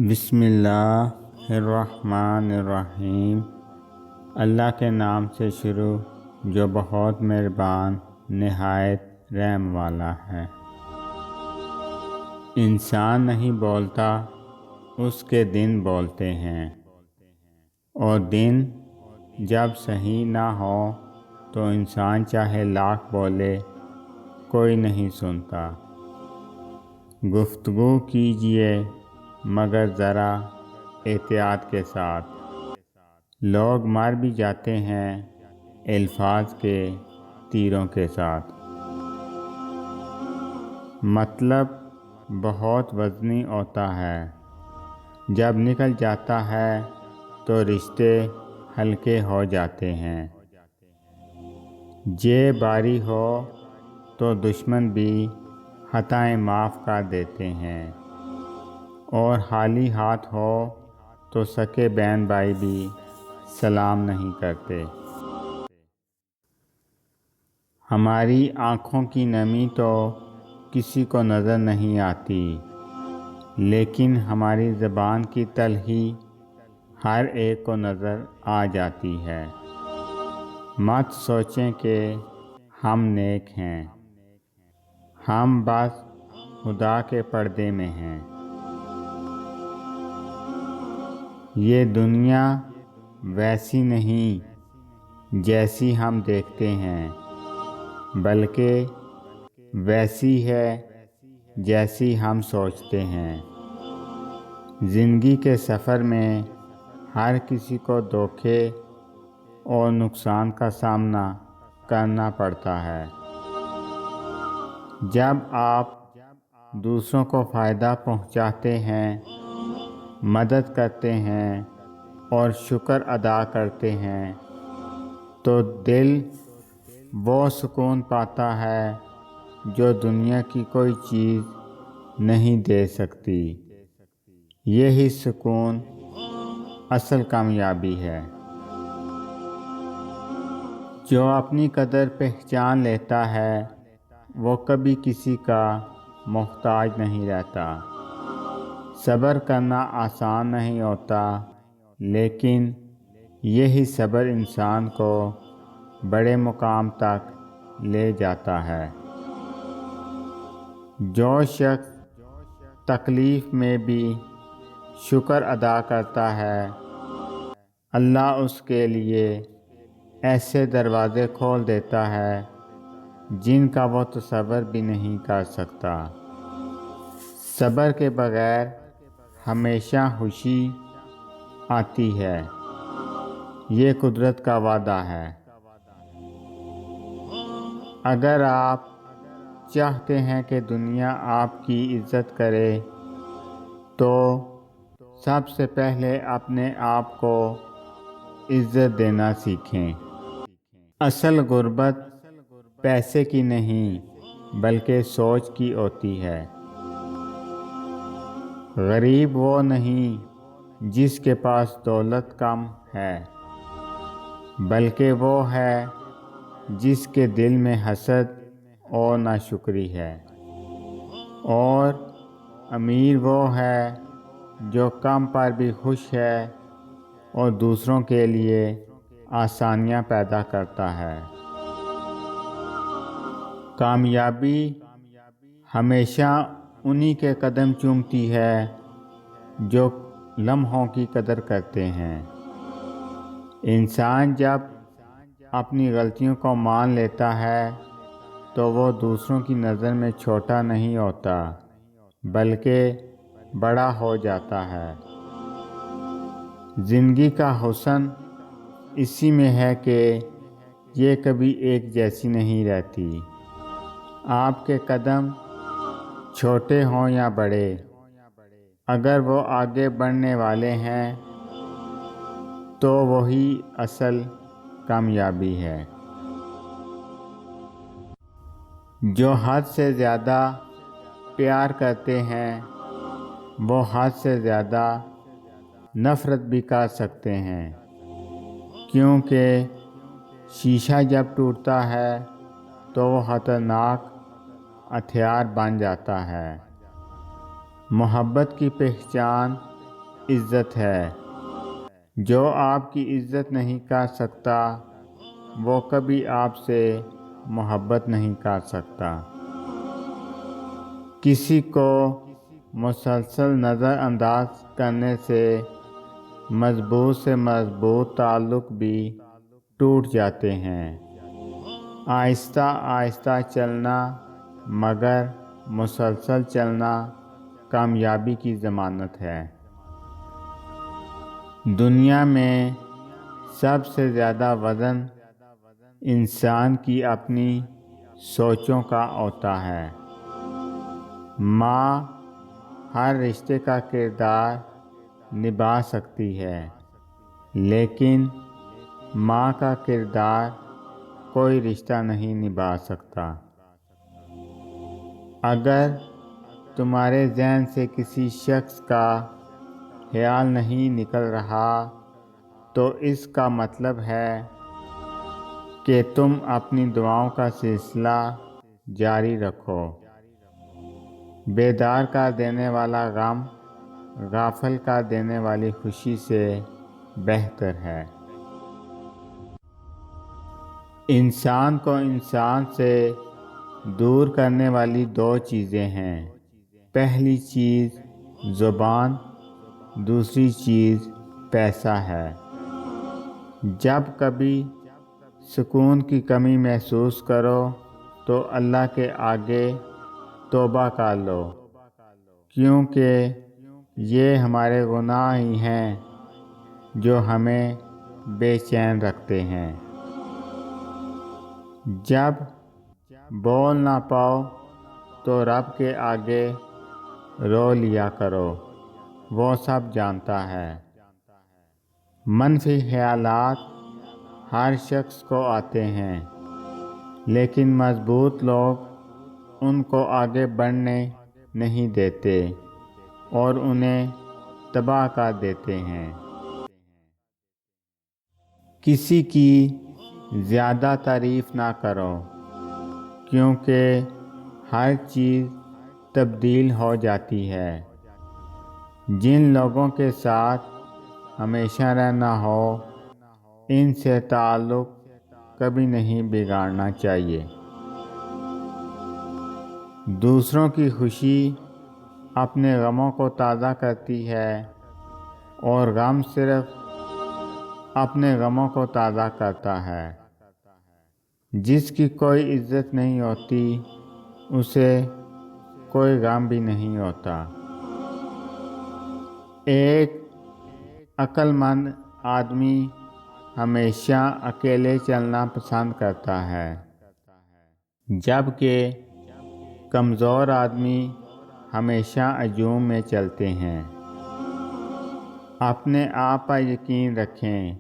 بسم اللہ الرحمن الرحیم۔ اللہ کے نام سے شروع جو بہت مہربان نہایت رحم والا ہے۔ انسان نہیں بولتا، اس کے دن بولتے ہیں، اور دن جب صحیح نہ ہو تو انسان چاہے لاکھ بولے کوئی نہیں سنتا۔ گفتگو کیجیے مگر ذرا احتیاط کے ساتھ۔ لوگ مر بھی جاتے ہیں الفاظ کے تیروں کے ساتھ۔ مطلب بہت وزنی ہوتا ہے، جب نکل جاتا ہے تو رشتے ہلکے ہو جاتے ہیں۔ جے باری ہو تو دشمن بھی خطائیں معاف کر دیتے ہیں، اور خالی ہاتھ ہو تو سکے بہن بھائی بھی سلام نہیں کرتے۔ ہماری آنکھوں کی نمی تو کسی کو نظر نہیں آتی، لیکن ہماری زبان کی تلخی ہر ایک کو نظر آ جاتی ہے۔ مت سوچیں کہ ہم نیک ہیں، ہم بس خدا کے پردے میں ہیں۔ یہ دنیا ویسی نہیں جیسی ہم دیکھتے ہیں، بلکہ ویسی ہے جیسی ہم سوچتے ہیں۔ زندگی کے سفر میں ہر کسی کو دھوکے اور نقصان کا سامنا کرنا پڑتا ہے۔ جب آپ دوسروں کو فائدہ پہنچاتے ہیں، مدد کرتے ہیں اور شکر ادا کرتے ہیں تو دل وہ سکون پاتا ہے جو دنیا کی کوئی چیز نہیں دے سکتی۔ یہی سکون اصل کامیابی ہے۔ جو اپنی قدر پہچان لیتا ہے وہ کبھی کسی کا محتاج نہیں رہتا۔ صبر کرنا آسان نہیں ہوتا، لیکن یہی صبر انسان کو بڑے مقام تک لے جاتا ہے۔ جو شخص تکلیف میں بھی شکر ادا کرتا ہے، اللہ اس کے لیے ایسے دروازے کھول دیتا ہے جن کا وہ تصور بھی نہیں کر سکتا۔ صبر کے بغیر ہمیشہ خوشی آتی ہے، یہ قدرت کا وعدہ ہے۔ اگر آپ چاہتے ہیں کہ دنیا آپ کی عزت کرے تو سب سے پہلے اپنے آپ کو عزت دینا سیکھیں۔ اصل غربت پیسے کی نہیں بلکہ سوچ کی ہوتی ہے۔ غریب وہ نہیں جس کے پاس دولت کم ہے، بلکہ وہ ہے جس کے دل میں حسد اور ناشکری ہے۔ اور امیر وہ ہے جو کم پر بھی خوش ہے اور دوسروں کے لیے آسانیاں پیدا کرتا ہے۔ کامیابی ہمیشہ انہی کے قدم چومتی ہے جو لمحوں کی قدر کرتے ہیں۔ انسان جب اپنی غلطیوں کو مان لیتا ہے تو وہ دوسروں کی نظر میں چھوٹا نہیں ہوتا بلکہ بڑا ہو جاتا ہے۔ زندگی کا حسن اسی میں ہے کہ یہ کبھی ایک جیسی نہیں رہتی۔ آپ کے قدم چھوٹے ہوں یا بڑے، اگر وہ آگے بڑھنے والے ہیں تو وہی اصل کامیابی ہے۔ جو حد سے زیادہ پیار کرتے ہیں وہ حد سے زیادہ نفرت بھی کر سکتے ہیں، کیونکہ شیشہ جب ٹوٹتا ہے تو وہ خطرناک ہتھیار بن جاتا ہے۔ محبت کی پہچان عزت ہے۔ جو آپ کی عزت نہیں کر سکتا وہ کبھی آپ سے محبت نہیں کر سکتا۔ کسی کو مسلسل نظر انداز کرنے سے مضبوط تعلق بھی ٹوٹ جاتے ہیں۔ آہستہ آہستہ چلنا مگر مسلسل چلنا کامیابی کی ضمانت ہے۔ دنیا میں سب سے زیادہ وزن انسان کی اپنی سوچوں کا ہوتا ہے۔ ماں ہر رشتے کا کردار نبھا سکتی ہے، لیکن ماں کا کردار کوئی رشتہ نہیں نبھا سکتا۔ اگر تمہارے ذہن سے کسی شخص کا خیال نہیں نکل رہا تو اس کا مطلب ہے کہ تم اپنی دعاؤں کا سلسلہ جاری رکھو۔ بیدار کر دینے والا غم غافل کر دینے والی خوشی سے بہتر ہے۔ انسان کو انسان سے دور کرنے والی دو چیزیں ہیں۔ پہلی چیز زبان، دوسری چیز پیسہ ہے۔ جب کبھی سکون کی کمی محسوس کرو تو اللہ کے آگے توبہ کر لو، کیونکہ یہ ہمارے گناہ ہی ہیں جو ہمیں بے چین رکھتے ہیں۔ جب بول نہ پاؤ تو رب کے آگے رو لیا کرو، وہ سب جانتا ہے۔ منفی خیالات ہر شخص کو آتے ہیں، لیکن مضبوط لوگ ان کو آگے بڑھنے نہیں دیتے اور انہیں تباہ کر دیتے ہیں۔ کسی کی زیادہ تعریف نہ کرو، کیونکہ ہر چیز تبدیل ہو جاتی ہے۔ جن لوگوں کے ساتھ ہمیشہ رہنا ہو ان سے تعلق کبھی نہیں بگاڑنا چاہیے۔ دوسروں کی خوشی اپنے غموں کو تازہ کرتی ہے اور غم صرف اپنے غموں کو تازہ کرتا ہے۔ جس کی کوئی عزت نہیں ہوتی اسے کوئی غم بھی نہیں ہوتا۔ ایک عقل مند آدمی ہمیشہ اکیلے چلنا پسند کرتا ہے، جبکہ کمزور آدمی ہمیشہ ہجوم میں چلتے ہیں۔ اپنے آپ پر یقین رکھیں،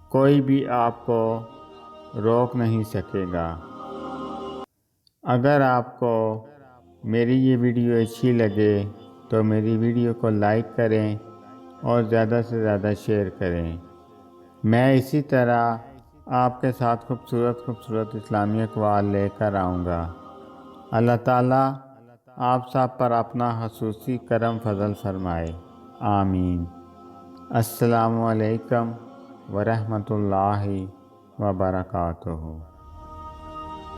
کوئی بھی آپ کو روک نہیں سکے گا۔ اگر آپ کو میری یہ ویڈیو اچھی لگے تو میری ویڈیو کو لائک کریں اور زیادہ سے زیادہ شیئر کریں۔ میں اسی طرح آپ کے ساتھ خوبصورت اسلامی اقوال لے کر آؤں گا۔ اللہ تعالیٰ آپ سب پر اپنا خصوصی کرم فضل فرمائے، آمین۔ السلام علیکم ورحمۃ اللہ وبرکاتہ۔